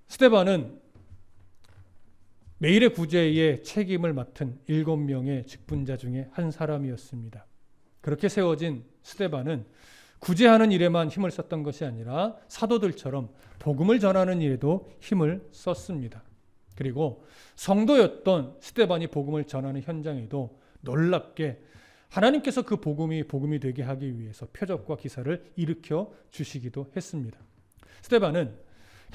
스데반은 메일의 구제의 책임을 맡은 7명의 직분자 중에 한 사람이었습니다. 그렇게 세워진 스데반은 구제하는 일에만 힘을 썼던 것이 아니라 사도들처럼 복음을 전하는 일에도 힘을 썼습니다. 그리고 성도였던 스데반이 복음을 전하는 현장에도 놀랍게 하나님께서 그 복음이 되게 하기 위해서 표적과 기사를 일으켜 주시기도 했습니다. 스데반은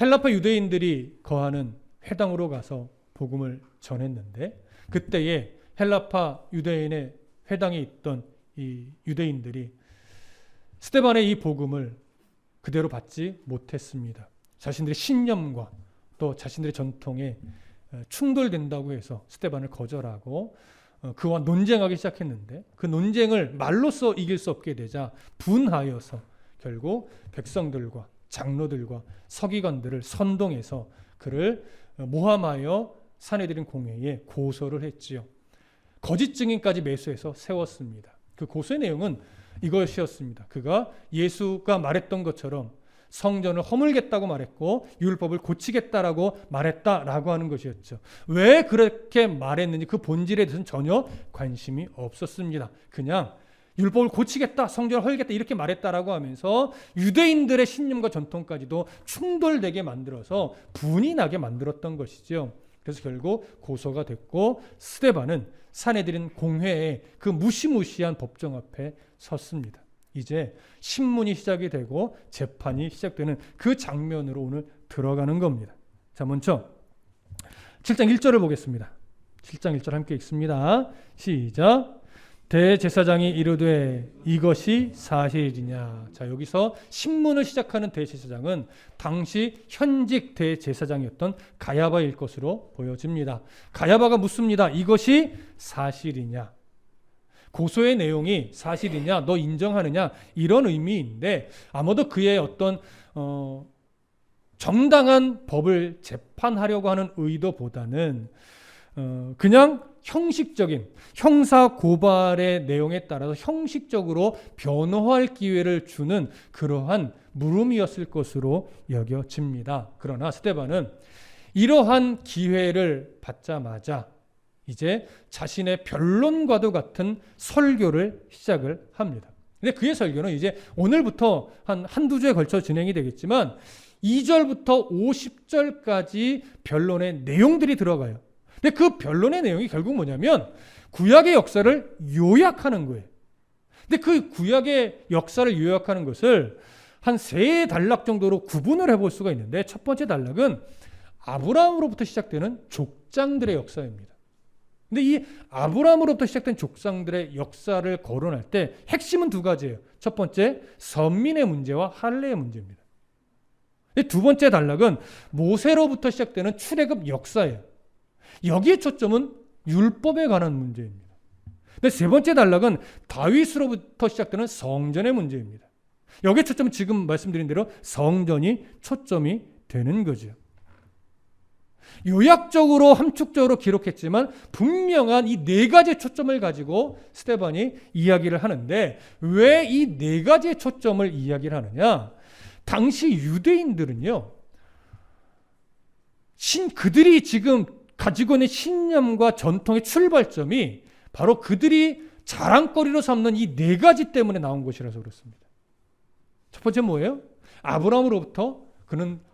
헬라파 유대인들이 거하는 회당으로 가서 복음을 전했는데, 그때에 헬라파 유대인의 회당에 있던 이 유대인들이 스데반의 이 복음을 그대로 받지 못했습니다. 자신들의 신념과 또 자신들의 전통에 충돌된다고 해서 스데반을 거절하고 그와 논쟁하기 시작했는데, 그 논쟁을 말로써 이길 수 없게 되자 분하여서 결국 백성들과 장로들과 서기관들을 선동해서 그를 모함하여 사내들인 공회에 고소를 했지요. 거짓 증인까지 매수해서 세웠습니다. 그 고소의 내용은 이것이었습니다. 그가 예수가 말했던 것처럼 성전을 허물겠다고 말했고 율법을 고치겠다라고 말했다라고 하는 것이었죠. 왜 그렇게 말했는지 그 본질에 대해서는 전혀 관심이 없었습니다. 그냥 율법을 고치겠다, 성전을 헐겠다 이렇게 말했다라고 하면서 유대인들의 신념과 전통까지도 충돌되게 만들어서 분이 나게 만들었던 것이죠. 그래서 결국 고소가 됐고 스데반은 사내들인 공회에 그 무시무시한 법정 앞에 섰습니다. 이제 신문이 시작이 되고 재판이 시작되는 그 장면으로 오늘 들어가는 겁니다. 자, 먼저 7장 1절을 보겠습니다. 7장 1절 함께 읽습니다. 시작. 대제사장이 이르되 이것이 사실이냐. 자, 여기서 신문을 시작하는 대제사장은 당시 현직 대제사장이었던 가야바일 것으로 보여집니다. 가야바가 묻습니다. 이것이 사실이냐. 고소의 내용이 사실이냐, 너 인정하느냐, 이런 의미인데 아무도 그의 어떤 정당한 법을 재판하려고 하는 의도보다는 그냥 형식적인 형사 고발의 내용에 따라서 형식적으로 변호할 기회를 주는 그러한 물음이었을 것으로 여겨집니다. 그러나 스데반은 이러한 기회를 받자마자 이제 자신의 변론과도 같은 설교를 시작을 합니다. 근데 그의 설교는 이제 오늘부터 한두 주에 걸쳐 진행이 되겠지만 2절부터 50절까지 변론의 내용들이 들어가요. 근데 그 변론의 내용이 결국 뭐냐면 구약의 역사를 요약하는 거예요. 근데 그 구약의 역사를 요약하는 것을 한 세 단락 정도로 구분을 해볼 수가 있는데, 첫 번째 단락은 아브라함으로부터 시작되는 족장들의 역사입니다. 근데 이 아브라함으로부터 시작된 족장들의 역사를 거론할 때 핵심은 두 가지예요. 첫 번째, 선민의 문제와 할례의 문제입니다. 두 번째 단락은 모세로부터 시작되는 출애굽 역사예요. 여기에 초점은 율법에 관한 문제입니다. 근데 세 번째 단락은 다윗으로부터 시작되는 성전의 문제입니다. 여기에 초점은 지금 말씀드린 대로 성전이 초점이 되는 거죠. 요약적으로 함축적으로 기록했지만 분명한 이 네 가지의 초점을 가지고 스데반이 이야기를 하는데, 왜 이 네 가지의 초점을 이야기를 하느냐? 당시 유대인들은요, 그들이 지금 가지고 있는 신념과 전통의 출발점이 바로 그들이 자랑거리로 삼는 이 네 가지 때문에 나온 것이라서 그렇습니다. 첫 번째 뭐예요? 아브라함으로부터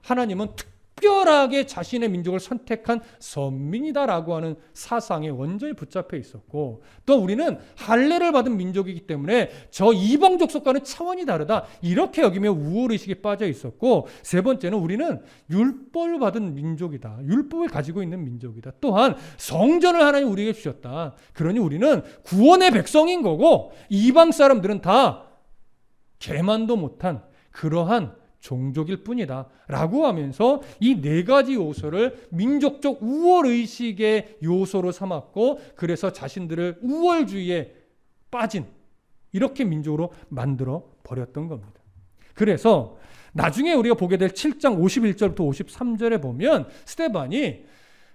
하나님은 특별하게 자신의 민족을 선택한 선민이다라고 하는 사상에 원전히 붙잡혀 있었고, 또 우리는 할례를 받은 민족이기 때문에 저 이방 족속과는 차원이 다르다 이렇게 여기며 우월의식에 빠져 있었고, 세 번째는 우리는 율법을 받은 민족이다, 율법을 가지고 있는 민족이다, 또한 성전을 하나님 우리에게 주셨다, 그러니 우리는 구원의 백성인 거고 이방 사람들은 다 개만도 못한 그러한 종족일 뿐이다 라고 하면서 이 네 가지 요소를 민족적 우월의식의 요소로 삼았고, 그래서 자신들을 우월주의에 빠진 이렇게 민족으로 만들어 버렸던 겁니다. 그래서 나중에 우리가 보게 될 7장 51절부터 53절에 보면 스데반이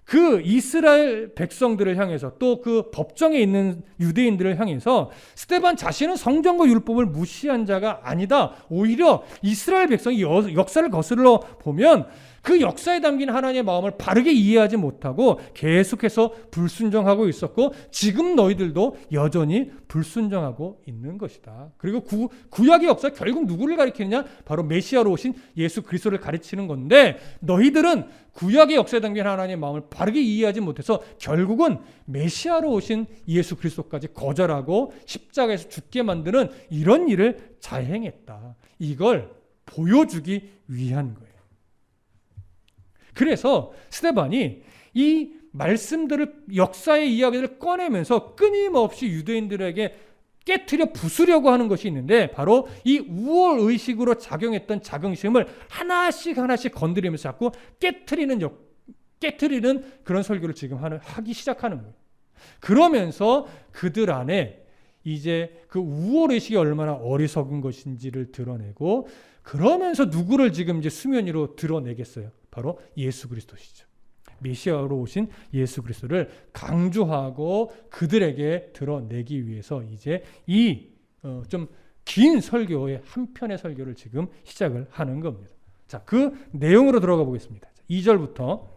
그 이스라엘 백성들을 향해서 또 그 법정에 있는 유대인들을 향해서 스데반 자신은 성경과 율법을 무시한 자가 아니다. 오히려 이스라엘 백성이 역사를 거슬러 보면 그 역사에 담긴 하나님의 마음을 바르게 이해하지 못하고 계속해서 불순종하고 있었고 지금 너희들도 여전히 불순종하고 있는 것이다. 그리고 구약의 역사 결국 누구를 가리키느냐? 바로 메시아로 오신 예수 그리스도를 가르치는 건데 너희들은 구약의 역사에 담긴 하나님의 마음을 바르게 이해하지 못해서 결국은 메시아로 오신 예수 그리스도까지 거절하고 십자가에서 죽게 만드는 이런 일을 자행했다. 이걸 보여주기 위한 거예요. 그래서 스데반이 이 말씀들을 역사의 이야기들을 꺼내면서 끊임없이 유대인들에게 깨트려 부수려고 하는 것이 있는데 바로 이 우월 의식으로 작용했던 자긍심을 하나씩 건드리면서 자꾸 깨트리는 그런 설교를 지금 하기 시작하는 거예요. 그러면서 그들 안에 이제 그 우월 의식이 얼마나 어리석은 것인지를 드러내고 그러면서 누구를 지금 이제 수면 위로 드러내겠어요? 바로 예수 그리스도시죠. 메시아로 오신 예수 그리스도를 강조하고 그들에게 드러내기 위해서 이제 이 좀 긴 설교의 한 편의 설교를 지금 시작을 하는 겁니다. 자, 그 내용으로 들어가 보겠습니다. 2절부터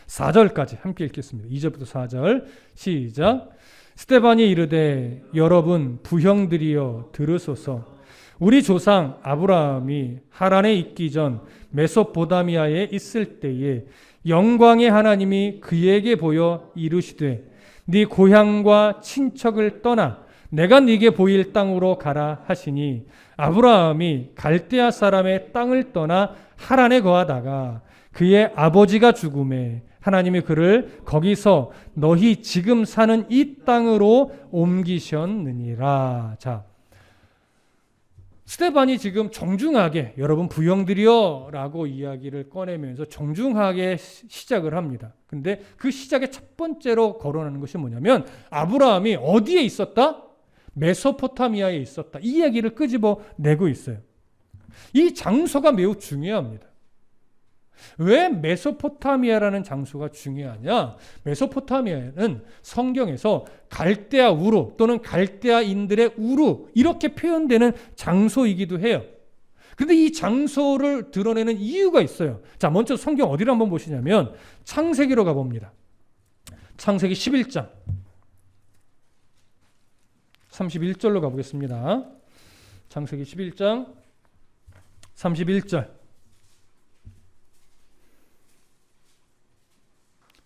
4절까지 함께 읽겠습니다. 2절부터 4절 시작. 스데반이 이르되 여러분 부형들이여 들으소서. 우리 조상 아브라함이 하란에 있기 전 메소포다미아에 있을 때에 영광의 하나님이 그에게 보여 이르시되 네 고향과 친척을 떠나 내가 네게 보일 땅으로 가라 하시니 아브라함이 갈대아 사람의 땅을 떠나 하란에 거하다가 그의 아버지가 죽음에 하나님이 그를 거기서 너희 지금 사는 이 땅으로 옮기셨느니라. 자, 스데반이 지금 정중하게 여러분 부형들이여 라고 이야기를 꺼내면서 정중하게 시작을 합니다. 근데 그 시작의 첫 번째로 거론하는 것이 뭐냐면 아브라함이 어디에 있었다? 메소포타미아에 있었다. 이 이야기를 끄집어내고 있어요. 이 장소가 매우 중요합니다. 왜 메소포타미아라는 장소가 중요하냐? 메소포타미아는 성경에서 갈대아 우루 또는 갈대아인들의 우루 이렇게 표현되는 장소이기도 해요. 그런데 이 장소를 드러내는 이유가 있어요. 자, 먼저 성경 어디를 한번 보시냐면 창세기로 가봅니다. 창세기 11장 31절로 가보겠습니다. 창세기 11장 31절.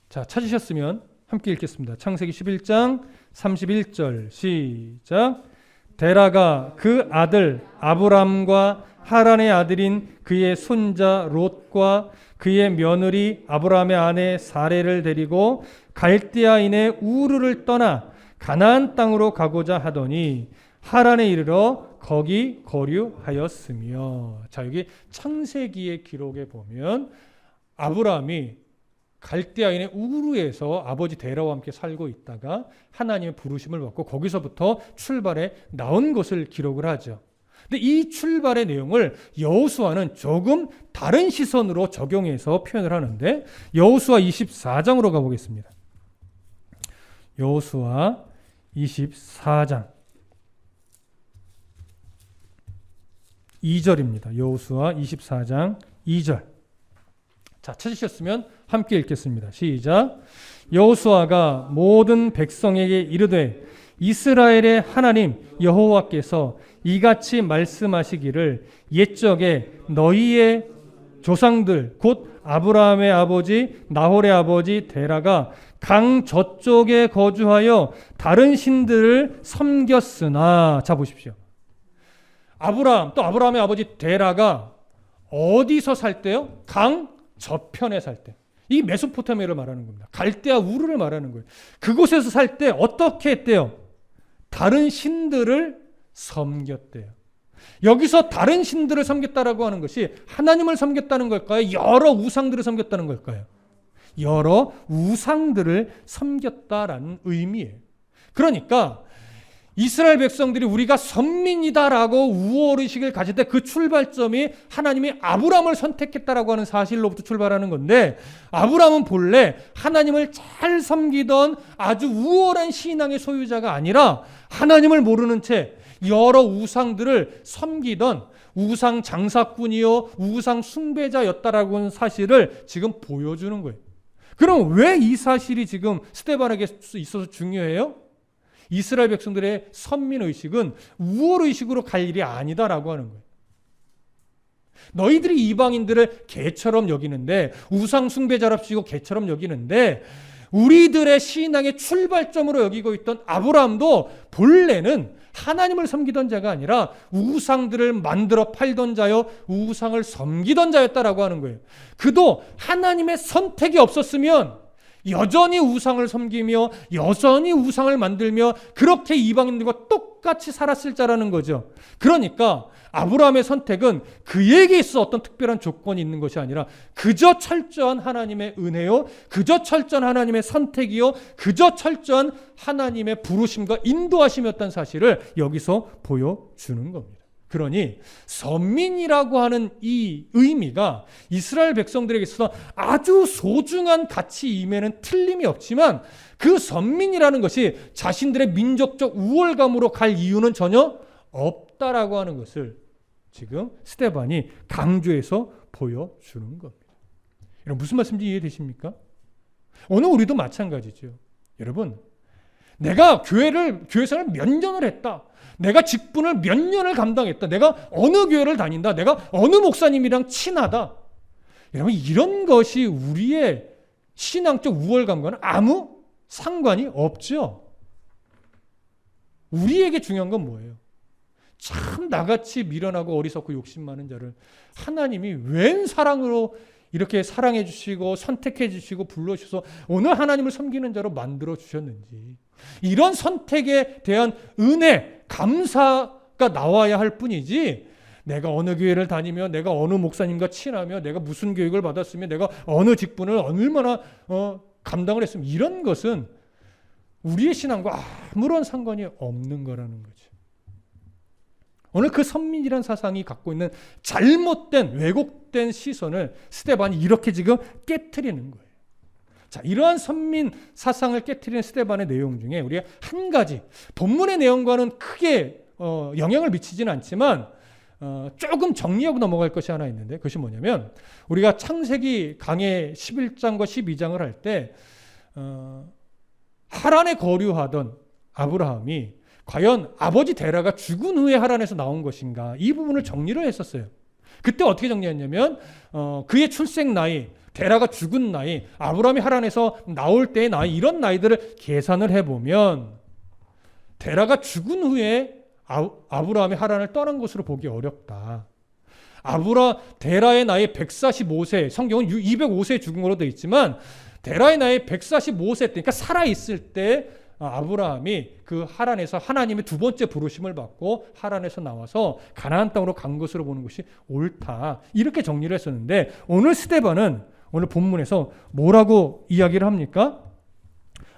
자, 찾으셨으면 함께 읽겠습니다. 창세기 11장 31절 시작. 데라가 그 아들 아브람과 하란의 아들인 그의 손자 롯과 그의 며느리 아브람의 아내 사레를 데리고 갈대아인의 우르를 떠나 가나안 땅으로 가고자 하더니 하란에 이르러 거기 거류하였으며. 자, 여기 창세기의 기록에 보면 아브람이 갈대아인의 우르에서 아버지 데라와 함께 살고 있다가 하나님의 부르심을 받고 거기서부터 출발해 나온 것을 기록을 하죠. 근데 이 출발의 내용을 여호수아는 조금 다른 시선으로 적용해서 표현을 하는데 여호수아 24장으로 가보겠습니다. 여호수아 24장 2절입니다. 여호수아 24장 2절. 자, 찾으셨으면 함께 읽겠습니다. 시작. 여호수아가 모든 백성에게 이르되 이스라엘의 하나님 여호와께서 이같이 말씀하시기를 옛적에 너희의 조상들 곧 아브라함의 아버지 나홀의 아버지 데라가 강 저쪽에 거주하여 다른 신들을 섬겼으나. 자, 보십시오. 아브라함 또 아브라함의 아버지 데라가 어디서 살 때요? 강 저편에 살 때. 이 메소포타미아를 말하는 겁니다. 갈대아 우르를 말하는 거예요. 그곳에서 살 때 어떻게 했대요? 다른 신들을 섬겼대요. 여기서 다른 신들을 섬겼다라고 하는 것이 하나님을 섬겼다는 걸까요? 여러 우상들을 섬겼다는 걸까요? 여러 우상들을 섬겼다라는 의미예요. 그러니까 이스라엘 백성들이 우리가 선민이다라고 우월의식을 가질 때 그 출발점이 하나님이 아브라함을 선택했다라고 하는 사실로부터 출발하는 건데, 아브라함은 본래 하나님을 잘 섬기던 아주 우월한 신앙의 소유자가 아니라 하나님을 모르는 채 여러 우상들을 섬기던 우상 장사꾼이요 우상 숭배자였다라고 하는 사실을 지금 보여주는 거예요. 그럼 왜 이 사실이 지금 스데반에게 있어서 중요해요? 이스라엘 백성들의 선민의식은 우월의식으로 갈 일이 아니다라고 하는 거예요. 너희들이 이방인들을 개처럼 여기는데, 우상 숭배자랍시고 개처럼 여기는데, 우리들의 신앙의 출발점으로 여기고 있던 아브라함도 본래는 하나님을 섬기던 자가 아니라 우상들을 만들어 팔던 자요 우상을 섬기던 자였다라고 하는 거예요. 그도 하나님의 선택이 없었으면 여전히 우상을 섬기며 여전히 우상을 만들며 그렇게 이방인들과 똑같이 살았을 자라는 거죠. 그러니까 아브라함의 선택은 그에게 있어 어떤 특별한 조건이 있는 것이 아니라 그저 철저한 하나님의 은혜요, 그저 철저한 하나님의 선택이요, 그저 철저한 하나님의 부르심과 인도하심이었다는 사실을 여기서 보여주는 겁니다. 그러니 선민이라고 하는 이 의미가 이스라엘 백성들에게 있어서 아주 소중한 가치임에는 틀림이 없지만, 그 선민이라는 것이 자신들의 민족적 우월감으로 갈 이유는 전혀 없다라고 하는 것을 지금 스데반이 강조해서 보여주는 겁니다. 여러분, 무슨 말씀인지 이해되십니까? 오늘 우리도 마찬가지죠. 여러분, 내가 교회 생활을 몇 년을 했다, 내가 직분을 몇 년을 감당했다, 내가 어느 교회를 다닌다, 내가 어느 목사님이랑 친하다, 여러분, 이런 것이 우리의 신앙적 우월감과는 아무 상관이 없죠. 우리에게 중요한 건 뭐예요? 참 나같이 미련하고 어리석고 욕심 많은 자를 하나님이 웬 사랑으로 이렇게 사랑해 주시고 선택해 주시고 불러주셔서 오늘 하나님을 섬기는 자로 만들어 주셨는지, 이런 선택에 대한 은혜, 감사가 나와야 할 뿐이지, 내가 어느 교회를 다니며 내가 어느 목사님과 친하며 내가 무슨 교육을 받았으며 내가 어느 직분을 얼마나 감당을 했으면, 이런 것은 우리의 신앙과 아무런 상관이 없는 거라는 거죠. 오늘 그 선민이라는 사상이 갖고 있는 잘못된 왜곡된 시선을 스데반이 이렇게 지금 깨트리는 거예요. 자, 이러한 선민 사상을 깨트리는 스데반의 내용 중에 우리가 한 가지, 본문의 내용과는 크게 영향을 미치지는 않지만 조금 정리하고 넘어갈 것이 하나 있는데, 그것이 뭐냐면, 우리가 창세기 강해 11장과 12장을 할 때 하란에 거류하던 아브라함이 과연 아버지 데라가 죽은 후에 하란에서 나온 것인가, 이 부분을 정리를 했었어요. 그때 어떻게 정리했냐면 그의 출생 나이, 데라가 죽은 나이, 아브라함이 하란에서 나올 때의 나이, 이런 나이들을 계산을 해보면 데라가 죽은 후에 아브라함이 하란을 떠난 것으로 보기 어렵다. 데라의 나이 145세, 성경은 205세에 죽은 걸로 되어 있지만 데라의 나이 145세 때, 그러니까 살아있을 때 아브라함이 그 하란에서 하나님의 두 번째 부르심을 받고 하란에서 나와서 가나안 땅으로 간 것으로 보는 것이 옳다, 이렇게 정리를 했었는데, 오늘 스데반은 오늘 본문에서 뭐라고 이야기를 합니까?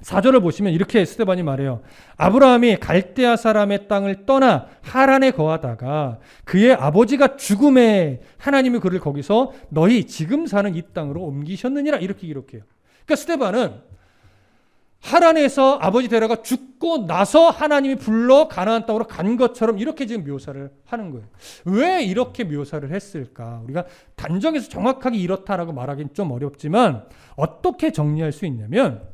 4절을 보시면 이렇게 스데반이 말해요. 아브라함이 갈대아 사람의 땅을 떠나 하란에 거하다가 그의 아버지가 죽음에 하나님이 그를 거기서 너희 지금 사는 이 땅으로 옮기셨느니라, 이렇게 기록해요. 그러니까 스데반은 하란에서 아버지 데라가 죽고 나서 하나님이 불러 가나안 땅으로 간 것처럼 이렇게 지금 묘사를 하는 거예요. 왜 이렇게 묘사를 했을까? 우리가 단정해서 정확하게 이렇다라고 말하기는 좀 어렵지만 어떻게 정리할 수 있냐면,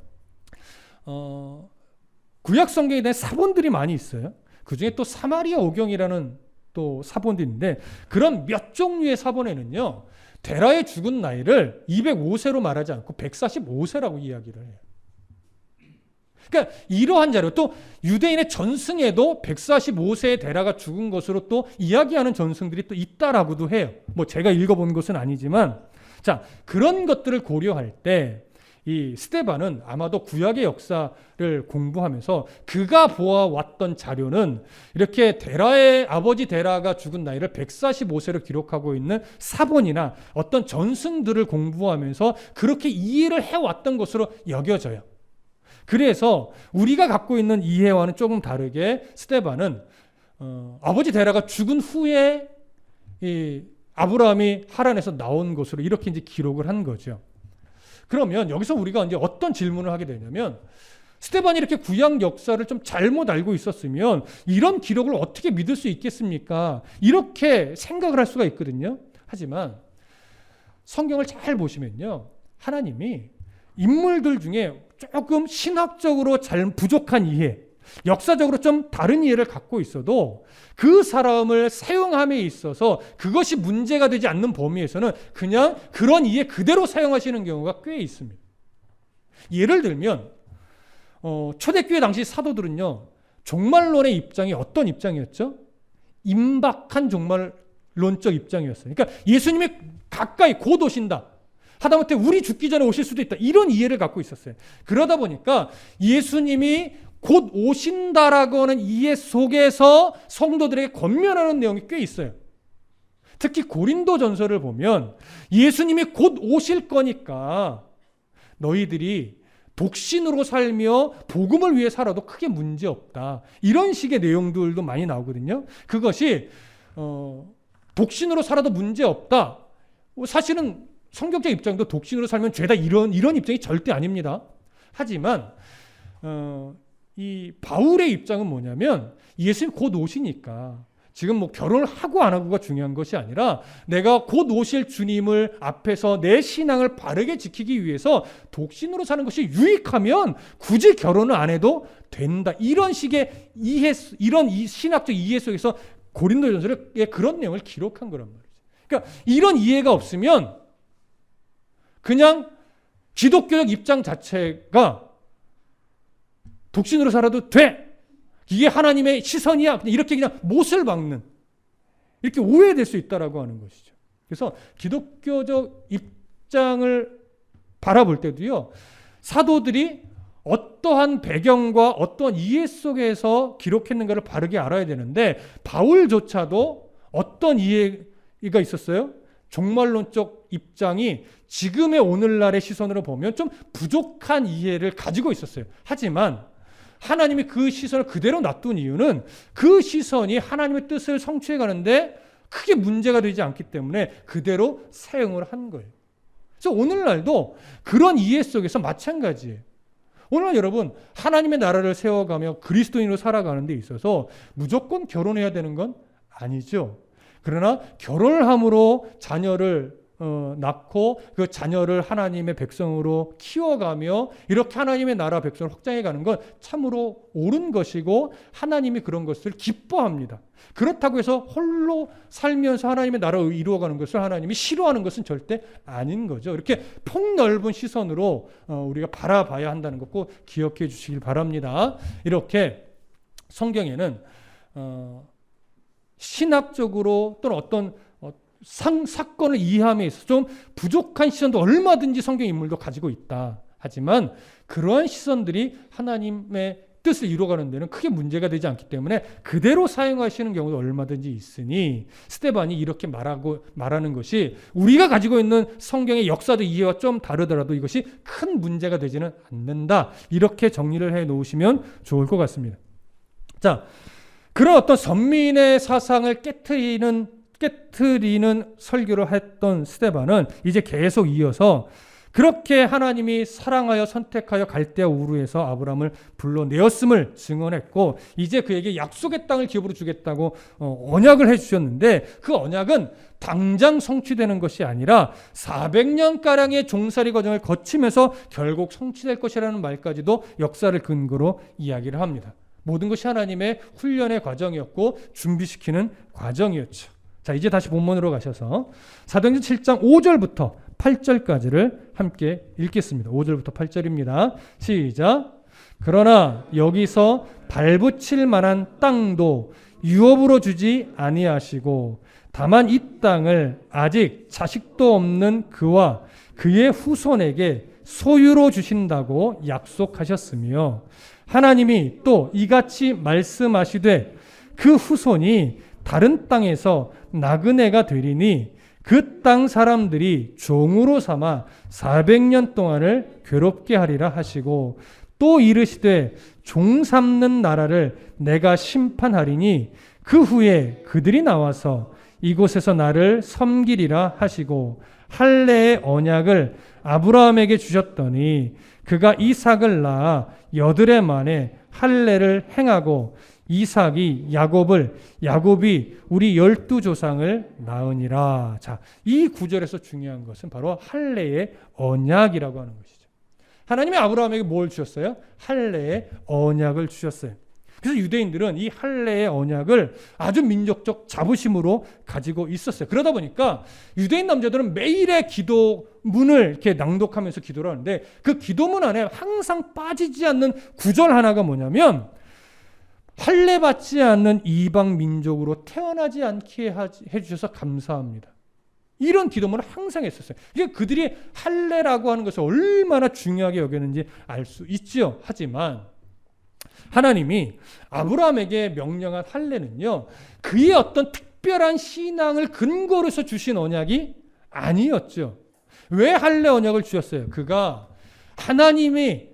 구약 성경에 대한 사본들이 많이 있어요. 그 중에 또 사마리아 오경이라는 또 사본도 있는데, 그런 몇 종류의 사본에는요, 데라의 죽은 나이를 205세로 말하지 않고 145세라고 이야기를 해요. 그러니까 이러한 자료, 또 유대인의 전승에도 145세의 데라가 죽은 것으로 또 이야기하는 전승들이 또 있다라고도 해요. 뭐 제가 읽어본 것은 아니지만, 자, 그런 것들을 고려할 때 이 스데반은 아마도 구약의 역사를 공부하면서 그가 보아왔던 자료는 이렇게 데라의 아버지 데라가 죽은 나이를 145세로 기록하고 있는 사본이나 어떤 전승들을 공부하면서 그렇게 이해를 해왔던 것으로 여겨져요. 그래서 우리가 갖고 있는 이해와는 조금 다르게 스데반은 아버지 데라가 죽은 후에 이 아브라함이 하란에서 나온 것으로 이렇게 이제 기록을 한 거죠. 그러면 여기서 우리가 이제 어떤 질문을 하게 되냐면, 스데반이 이렇게 구약 역사를 좀 잘못 알고 있었으면 이런 기록을 어떻게 믿을 수 있겠습니까? 이렇게 생각을 할 수가 있거든요. 하지만 성경을 잘 보시면요, 하나님이 인물들 중에 조금 신학적으로 잘 부족한 이해, 역사적으로 좀 다른 이해를 갖고 있어도 그 사람을 사용함에 있어서 그것이 문제가 되지 않는 범위에서는 그냥 그런 이해 그대로 사용하시는 경우가 꽤 있습니다. 예를 들면 초대교회 당시 사도들은요, 종말론의 입장이 어떤 입장이었죠? 임박한 종말론적 입장이었어요. 그러니까 예수님이 가까이 곧 오신다, 하다못해 우리 죽기 전에 오실 수도 있다, 이런 이해를 갖고 있었어요. 그러다 보니까 예수님이 곧 오신다라고 하는 이해 속에서 성도들에게 권면하는 내용이 꽤 있어요. 특히 고린도전서를 보면 예수님이 곧 오실 거니까 너희들이 독신으로 살며 복음을 위해 살아도 크게 문제없다, 이런 식의 내용들도 많이 나오거든요. 그것이 독신으로 살아도 문제없다, 사실은 성경적 입장도 독신으로 살면 죄다, 이런 입장이 절대 아닙니다. 하지만 이 바울의 입장은 뭐냐면, 예수님 곧 오시니까 지금 뭐 결혼을 하고 안 하고가 중요한 것이 아니라 내가 곧 오실 주님을 앞에서 내 신앙을 바르게 지키기 위해서 독신으로 사는 것이 유익하면 굳이 결혼을 안 해도 된다, 이런 식의 이해, 이런 신학적 이해 속에서 고린도전서에 그런 내용을 기록한 거란 말이죠. 그러니까 이런 이해가 없으면 그냥 기독교적 입장 자체가 독신으로 살아도 돼, 이게 하나님의 시선이야, 이렇게 그냥 못을 박는, 이렇게 오해될 수 있다라고 하는 것이죠. 그래서 기독교적 입장을 바라볼 때도요, 사도들이 어떠한 배경과 어떠한 이해 속에서 기록했는가를 바르게 알아야 되는데, 바울조차도 어떤 이해가 있었어요? 종말론적 입장이 지금의 오늘날의 시선으로 보면 좀 부족한 이해를 가지고 있었어요. 하지만 하나님이 그 시선을 그대로 놔둔 이유는 그 시선이 하나님의 뜻을 성취해 가는데 크게 문제가 되지 않기 때문에 그대로 사용을 한 거예요. 그래서 오늘날도 그런 이해 속에서 마찬가지예요. 오늘날 여러분, 하나님의 나라를 세워가며 그리스도인으로 살아가는 데 있어서 무조건 결혼해야 되는 건 아니죠. 그러나 결혼을 함으로 자녀를 낳고 그 자녀를 하나님의 백성으로 키워가며 이렇게 하나님의 나라 백성을 확장해가는 건 참으로 옳은 것이고 하나님이 그런 것을 기뻐합니다. 그렇다고 해서 홀로 살면서 하나님의 나라를 이루어가는 것을 하나님이 싫어하는 것은 절대 아닌 거죠. 이렇게 폭넓은 시선으로 우리가 바라봐야 한다는 것 꼭 기억해 주시길 바랍니다. 이렇게 성경에는 신학적으로 또는 어떤 사건을 이해함에 있어서 좀 부족한 시선도 얼마든지 성경 인물도 가지고 있다. 하지만 그러한 시선들이 하나님의 뜻을 이루어가는 데는 크게 문제가 되지 않기 때문에 그대로 사용하시는 경우도 얼마든지 있으니, 스데반이 이렇게 말하는 것이 우리가 가지고 있는 성경의 역사적 이해와 좀 다르더라도 이것이 큰 문제가 되지는 않는다, 이렇게 정리를 해 놓으시면 좋을 것 같습니다. 자, 그런 어떤 선민의 사상을 깨트리는 설교를 했던 스데반은 이제 계속 이어서 그렇게 하나님이 사랑하여 선택하여 갈대아 우르에서 아브라함을 불러내었음을 증언했고, 이제 그에게 약속의 땅을 기업으로 주겠다고 언약을 해주셨는데, 그 언약은 당장 성취되는 것이 아니라 400년가량의 종살이 과정을 거치면서 결국 성취될 것이라는 말까지도 역사를 근거로 이야기를 합니다. 모든 것이 하나님의 훈련의 과정이었고 준비시키는 과정이었죠. 자, 이제 다시 본문으로 가셔서 사도행전 7장 5절부터 8절까지를 함께 읽겠습니다. 5절부터 8절입니다. 시작. 그러나 여기서 발붙일 만한 땅도 유업으로 주지 아니하시고 다만 이 땅을 아직 자식도 없는 그와 그의 후손에게 소유로 주신다고 약속하셨으며, 하나님이 또 이같이 말씀하시되 그 후손이 다른 땅에서 나그네가 되리니 그 땅 사람들이 종으로 삼아 400년 동안을 괴롭게 하리라 하시고, 또 이르시되 종 삼는 나라를 내가 심판하리니 그 후에 그들이 나와서 이곳에서 나를 섬기리라 하시고 할례의 언약을 아브라함에게 주셨더니 그가 이삭을 낳아 8해 만에 할례를 행하고 이삭이 야곱이 우리 12조상을 낳으니라. 자, 이 구절에서 중요한 것은 바로 할례의 언약이라고 하는 것이죠. 하나님이 아브라함에게 뭘 주셨어요? 할례의 언약을 주셨어요. 그래서 유대인들은 이 할례의 언약을 아주 민족적 자부심으로 가지고 있었어요. 그러다 보니까 유대인 남자들은 매일의 기도문을 이렇게 낭독하면서 기도를 하는데 그 기도문 안에 항상 빠지지 않는 구절 하나가 뭐냐면 할례 받지 않는 이방 민족으로 태어나지 않게 해주셔서 감사합니다. 이런 기도문을 항상 했었어요. 이게 그들이 할례라고 하는 것을 얼마나 중요하게 여겼는지 알 수 있죠. 하지만 하나님이 아브라함에게 명령한 할례는요, 그의 어떤 특별한 신앙을 근거로 해서 주신 언약이 아니었죠. 왜 할례 언약을 주셨어요? 그가 하나님이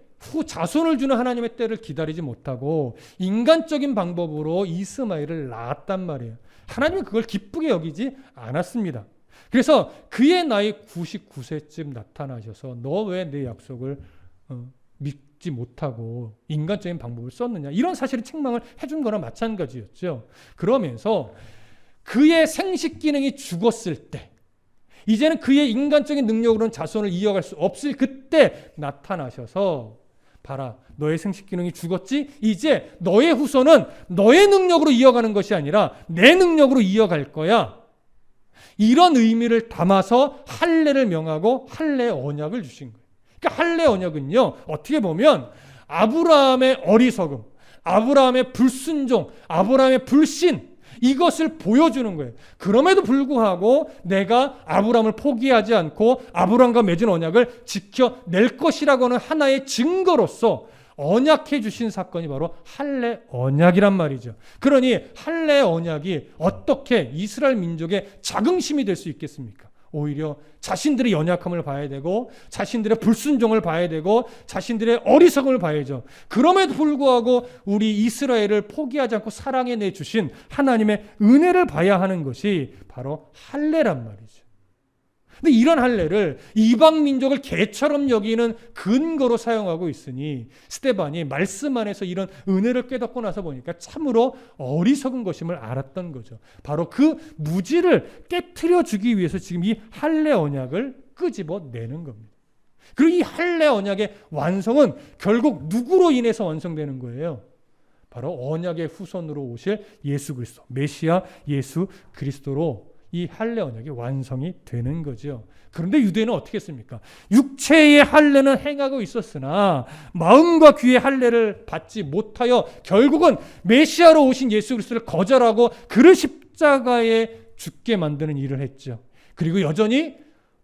자손을 주는 하나님의 때를 기다리지 못하고 인간적인 방법으로 이스마엘을 낳았단 말이에요. 하나님은 그걸 기쁘게 여기지 않았습니다. 그래서 그의 나이 99세쯤 나타나셔서 너 왜 내 약속을 믿지 못하고 인간적인 방법을 썼느냐, 이런 사실을 책망을 해준 거나 마찬가지였죠. 그러면서 그의 생식 기능이 죽었을 때, 이제는 그의 인간적인 능력으로는 자손을 이어갈 수 없을 그때 나타나셔서 봐라, 너의 생식 기능이 죽었지? 이제 너의 후손은 너의 능력으로 이어가는 것이 아니라 내 능력으로 이어갈 거야. 이런 의미를 담아서 할례를 명하고 할례 언약을 주신 거예요. 그러니까 할례 언약은요, 어떻게 보면 아브라함의 어리석음, 아브라함의 불순종, 아브라함의 불신, 이것을 보여주는 거예요. 그럼에도 불구하고 내가 아브라함을 포기하지 않고 아브라함과 맺은 언약을 지켜낼 것이라고 하는 하나의 증거로서 언약해 주신 사건이 바로 할례 언약이란 말이죠. 그러니 할례 언약이 어떻게 이스라엘 민족의 자긍심이 될 수 있겠습니까? 오히려 자신들의 연약함을 봐야 되고 자신들의 불순종을 봐야 되고 자신들의 어리석음을 봐야죠. 그럼에도 불구하고 우리 이스라엘을 포기하지 않고 사랑해 주신 하나님의 은혜를 봐야 하는 것이 바로 할례란 말이죠. 근데 이런 할례를 이방 민족을 개처럼 여기는 근거로 사용하고 있으니 스데반이 말씀 안에서 이런 은혜를 깨닫고 나서 보니까 참으로 어리석은 것임을 알았던 거죠. 바로 그 무지를 깨트려 주기 위해서 지금 이 할례 언약을 끄집어내는 겁니다. 그리고 이 할례 언약의 완성은 결국 누구로 인해서 완성되는 거예요? 바로 언약의 후손으로 오실 예수 그리스도, 메시아 예수 그리스도로 이 할례 언약이 완성이 되는 거죠. 그런데 유대인은 어떻게 했습니까? 육체의 할례는 행하고 있었으나 마음과 귀의 할례를 받지 못하여 결국은 메시아로 오신 예수 그리스도를 거절하고 그를 십자가에 죽게 만드는 일을 했죠. 그리고 여전히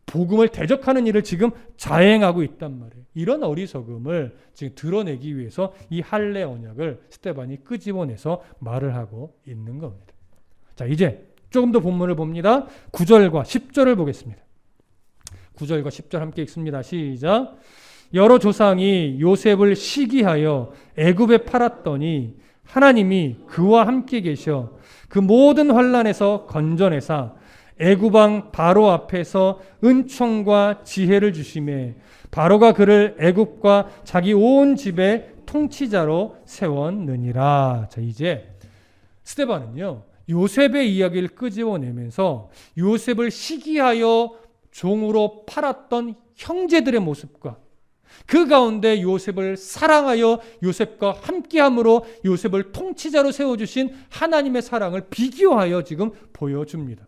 복음을 대적하는 일을 지금 자행하고 있단 말이에요. 이런 어리석음을 지금 드러내기 위해서 이 할례 언약을 스데반이 끄집어내서 말을 하고 있는 겁니다. 자, 이제 조금 더 본문을 봅니다. 9절과 10절을 보겠습니다. 9절과 10절 함께 읽습니다. 시작. 여러 조상이 요셉을 시기하여 애굽에 팔았더니 하나님이 그와 함께 계셔 그 모든 환난에서 건져내사 애굽 왕 바로 앞에서 은총과 지혜를 주시매 바로가 그를 애굽과 자기 온 집의 통치자로 세웠느니라. 자, 이제 스데반은요, 요셉의 이야기를 끄집어내면서 요셉을 시기하여 종으로 팔았던 형제들의 모습과 그 가운데 요셉을 사랑하여 요셉과 함께함으로 요셉을 통치자로 세워주신 하나님의 사랑을 비교하여 지금 보여줍니다.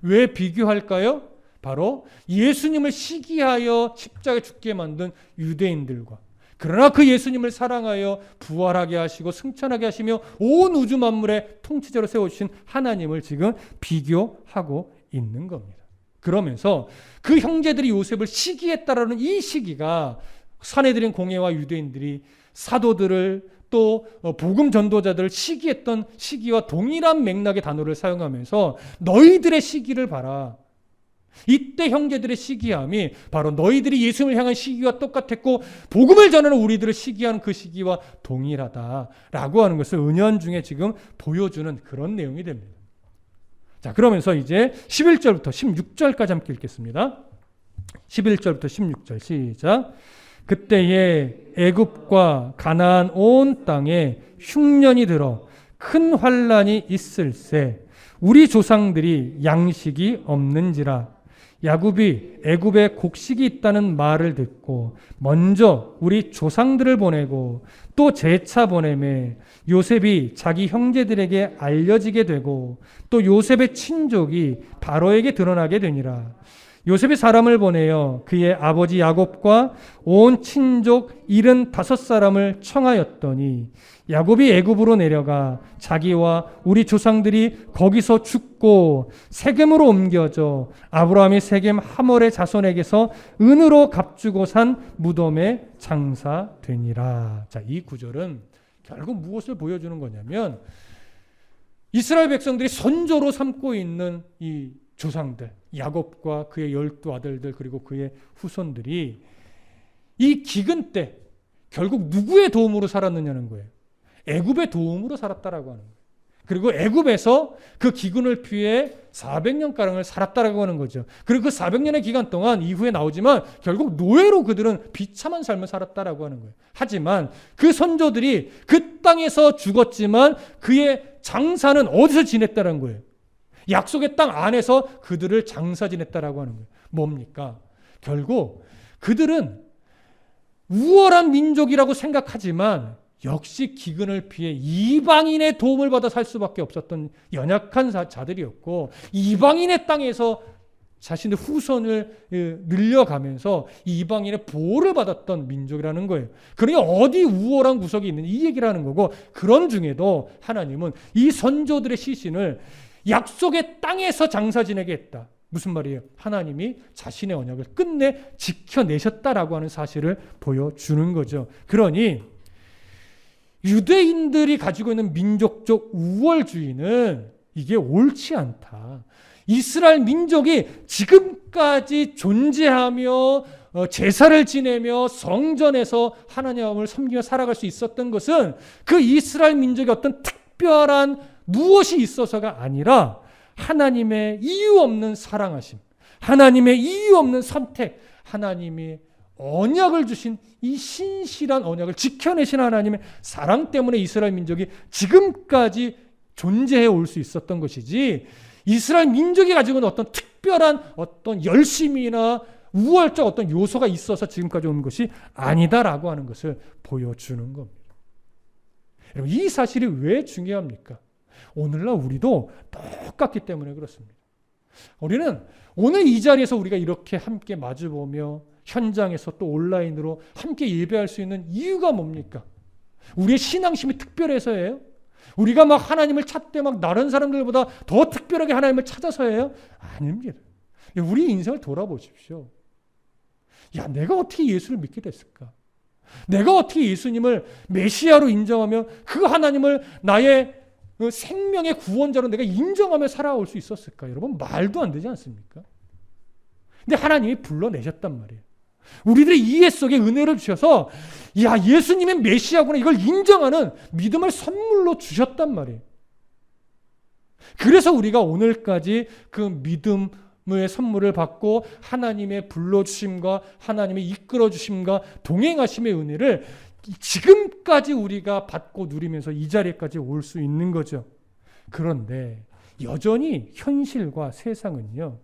왜 비교할까요? 바로 예수님을 시기하여 십자가에 죽게 만든 유대인들과 그러나 그 예수님을 사랑하여 부활하게 하시고 승천하게 하시며 온 우주 만물의 통치자로 세워주신 하나님을 지금 비교하고 있는 겁니다. 그러면서 그 형제들이 요셉을 시기했다라는 이 시기가 사내들인 공회와 유대인들이 사도들을 또 복음 전도자들을 시기했던 시기와 동일한 맥락의 단어를 사용하면서 너희들의 시기를 봐라. 이때 형제들의 시기함이 바로 너희들이 예수님을 향한 시기와 똑같았고 복음을 전하는 우리들을 시기하는 그 시기와 동일하다라고 하는 것을 은연중에 지금 보여주는 그런 내용이 됩니다. 자, 그러면서 이제 11절부터 16절까지 함께 읽겠습니다. 11절부터 16절 시작. 그때에 애굽과 가나안 온 땅에 흉년이 들어 큰 환란이 있을세 우리 조상들이 양식이 없는지라. 야곱이 애굽에 곡식이 있다는 말을 듣고 먼저 우리 조상들을 보내고 또 재차 보내매 요셉이 자기 형제들에게 알려지게 되고 또 요셉의 친족이 바로에게 드러나게 되니라. 요셉이 사람을 보내어 그의 아버지 야곱과 온 친족 75사람을 청하였더니 야곱이 애굽으로 내려가 자기와 우리 조상들이 거기서 죽고 세겜으로 옮겨져 아브라함이 세겜 하몰의 자손에게서 은으로 값주고 산 무덤에 장사되니라. 자, 이 구절은 결국 무엇을 보여주는 거냐면 이스라엘 백성들이 선조로 삼고 있는 이 조상들, 야곱과 그의 12 아들들 그리고 그의 후손들이 이 기근 때 결국 누구의 도움으로 살았느냐는 거예요. 애굽의 도움으로 살았다라고 하는 거예요. 그리고 애굽에서 그 기근을 피해 400년가량을 살았다라고 하는 거죠. 그리고 그 400년의 기간 동안 이후에 나오지만 결국 노예로 그들은 비참한 삶을 살았다라고 하는 거예요. 하지만 그 선조들이 그 땅에서 죽었지만 그의 장사는 어디서 지냈다는 거예요? 약속의 땅 안에서 그들을 장사 지냈다라고 하는 거예요. 뭡니까? 결국 그들은 우월한 민족이라고 생각하지만 역시 기근을 피해 이방인의 도움을 받아 살 수밖에 없었던 연약한 자들이었고 이방인의 땅에서 자신의 후손을 늘려가면서 이방인의 보호를 받았던 민족이라는 거예요. 그러니 어디 우월한 구석이 있는 이 얘기를 하는 거고 그런 중에도 하나님은 이 선조들의 시신을 약속의 땅에서 장사 지내게 했다. 무슨 말이에요? 하나님이 자신의 언약을 끝내 지켜내셨다라고 하는 사실을 보여주는 거죠. 그러니 유대인들이 가지고 있는 민족적 우월주의는 이게 옳지 않다. 이스라엘 민족이 지금까지 존재하며 제사를 지내며 성전에서 하나님을 섬기며 살아갈 수 있었던 것은 그 이스라엘 민족의 어떤 특별한 무엇이 있어서가 아니라 하나님의 이유 없는 사랑하심, 하나님의 이유 없는 선택, 하나님이 언약을 주신 이 신실한 언약을 지켜내신 하나님의 사랑 때문에 이스라엘 민족이 지금까지 존재해 올 수 있었던 것이지 이스라엘 민족이 가지고 있는 어떤 특별한 어떤 열심이나 우월적 어떤 요소가 있어서 지금까지 온 것이 아니다라고 하는 것을 보여주는 겁니다. 여러분, 이 사실이 왜 중요합니까? 오늘날 우리도 똑같기 때문에 그렇습니다. 우리는 오늘 이 자리에서 우리가 이렇게 함께 마주보며 현장에서 또 온라인으로 함께 예배할 수 있는 이유가 뭡니까? 우리의 신앙심이 특별해서예요? 우리가 막 하나님을 찾되 막 다른 사람들보다 더 특별하게 하나님을 찾아서예요? 아닙니다. 우리 인생을 돌아보십시오. 야, 내가 어떻게 예수를 믿게 됐을까? 내가 어떻게 예수님을 메시아로 인정하며 그 하나님을 나의 생명의 구원자로 내가 인정하며 살아올 수 있었을까? 여러분, 말도 안 되지 않습니까? 근데 하나님이 불러내셨단 말이에요. 우리들의 이해 속에 은혜를 주셔서 야, 예수님의 메시아구나 이걸 인정하는 믿음을 선물로 주셨단 말이에요. 그래서 우리가 오늘까지 그 믿음의 선물을 받고 하나님의 불러주심과 하나님의 이끌어주심과 동행하심의 은혜를 지금까지 우리가 받고 누리면서 이 자리까지 올 수 있는 거죠. 그런데 여전히 현실과 세상은요,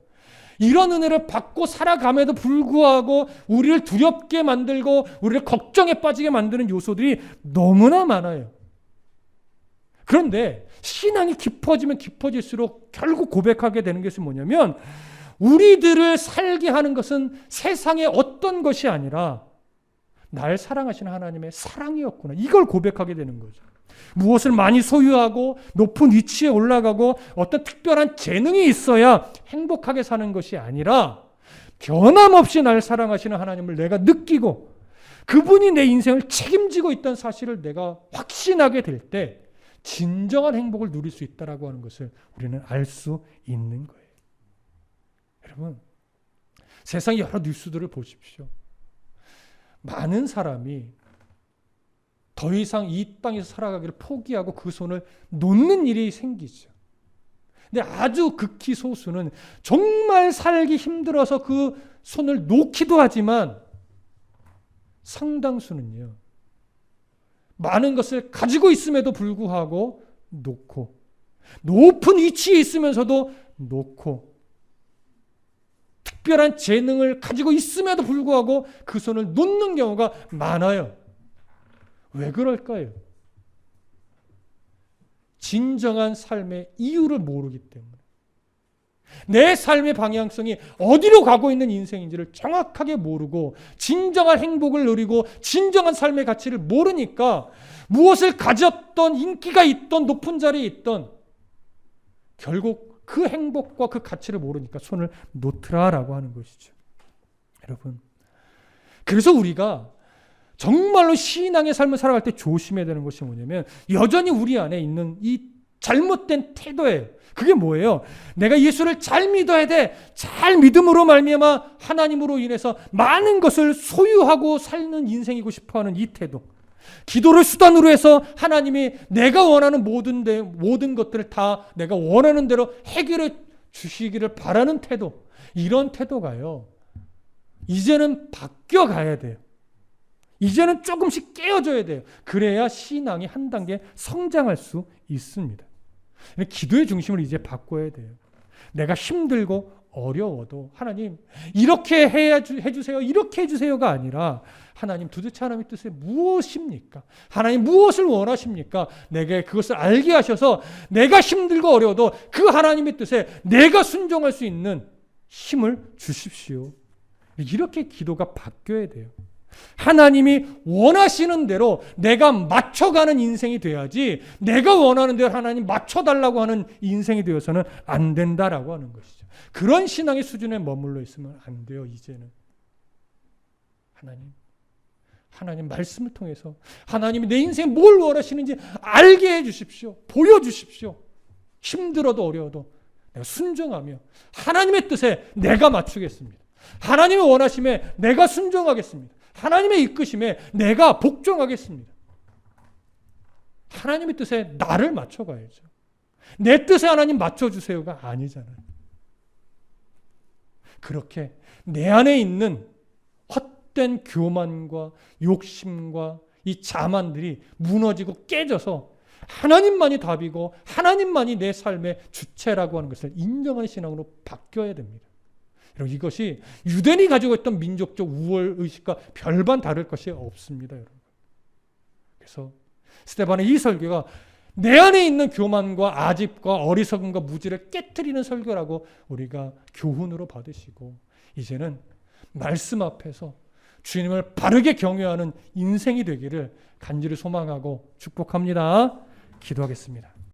이런 은혜를 받고 살아감에도 불구하고 우리를 두렵게 만들고 우리를 걱정에 빠지게 만드는 요소들이 너무나 많아요. 그런데 신앙이 깊어지면 깊어질수록 결국 고백하게 되는 것이 뭐냐면 우리들을 살게 하는 것은 세상의 어떤 것이 아니라 날 사랑하시는 하나님의 사랑이었구나. 이걸 고백하게 되는 거죠. 무엇을 많이 소유하고 높은 위치에 올라가고 어떤 특별한 재능이 있어야 행복하게 사는 것이 아니라 변함없이 날 사랑하시는 하나님을 내가 느끼고 그분이 내 인생을 책임지고 있다는 사실을 내가 확신하게 될 때 진정한 행복을 누릴 수 있다라고 하는 것을 우리는 알 수 있는 거예요. 여러분, 세상 여러 뉴스들을 보십시오. 많은 사람이 더 이상 이 땅에서 살아가기를 포기하고 그 손을 놓는 일이 생기죠. 근데 아주 극히 소수는 정말 살기 힘들어서 그 손을 놓기도 하지만 상당수는요, 많은 것을 가지고 있음에도 불구하고 놓고, 높은 위치에 있으면서도 놓고, 특별한 재능을 가지고 있음에도 불구하고 그 손을 놓는 경우가 많아요. 왜 그럴까요? 진정한 삶의 이유를 모르기 때문에. 내 삶의 방향성이 어디로 가고 있는 인생인지를 정확하게 모르고 진정한 행복을 누리고 진정한 삶의 가치를 모르니까 무엇을 가졌던, 인기가 있던, 높은 자리에 있던, 결국 그 행복과 그 가치를 모르니까 손을 놓더라라고 하는 것이죠. 여러분, 그래서 우리가 정말로 신앙의 삶을 살아갈 때 조심해야 되는 것이 뭐냐면 여전히 우리 안에 있는 이 잘못된 태도예요. 그게 뭐예요? 내가 예수를 잘 믿어야 돼. 잘 믿음으로 말미암아 하나님으로 인해서 많은 것을 소유하고 살는 인생이고 싶어하는 이 태도. 기도를 수단으로 해서 하나님이 내가 원하는 모든 것들을 다 내가 원하는 대로 해결해 주시기를 바라는 태도. 이런 태도가요, 이제는 바뀌어가야 돼요. 이제는 조금씩 깨어져야 돼요. 그래야 신앙이 한 단계 성장할 수 있습니다. 기도의 중심을 이제 바꿔야 돼요. 내가 힘들고 어려워도 하나님 이렇게 해주세요, 이렇게 해주세요가 아니라 하나님, 도대체 하나님의 뜻이 무엇입니까? 하나님 무엇을 원하십니까? 내게 그것을 알게 하셔서 내가 힘들고 어려워도 그 하나님의 뜻에 내가 순종할 수 있는 힘을 주십시오. 이렇게 기도가 바뀌어야 돼요. 하나님이 원하시는 대로 내가 맞춰가는 인생이 돼야지 내가 원하는 대로 하나님 맞춰달라고 하는 인생이 되어서는 안 된다라고 하는 것이죠. 그런 신앙의 수준에 머물러 있으면 안 돼요. 이제는 하나님 말씀을 통해서 하나님이 내 인생에 뭘 원하시는지 알게 해주십시오. 보여주십시오. 힘들어도 어려워도 내가 순종하며 하나님의 뜻에 내가 맞추겠습니다. 하나님의 원하심에 내가 순종하겠습니다. 하나님의 이끄심에 내가 복종하겠습니다. 하나님의 뜻에 나를 맞춰가야죠. 내 뜻에 하나님 맞춰주세요가 아니잖아요. 그렇게 내 안에 있는 헛된 교만과 욕심과 이 자만들이 무너지고 깨져서 하나님만이 답이고 하나님만이 내 삶의 주체라고 하는 것을 인정하는 신앙으로 바뀌어야 됩니다. 여러분, 이것이 유대인이 가지고 있던 민족적 우월의식과 별반 다를 것이 없습니다. 여러분. 그래서 스데반의 이 설교가 내 안에 있는 교만과 아집과 어리석음과 무지를 깨트리는 설교라고 우리가 교훈으로 받으시고 이제는 말씀 앞에서 주님을 바르게 경외하는 인생이 되기를 간절히 소망하고 축복합니다. 기도하겠습니다.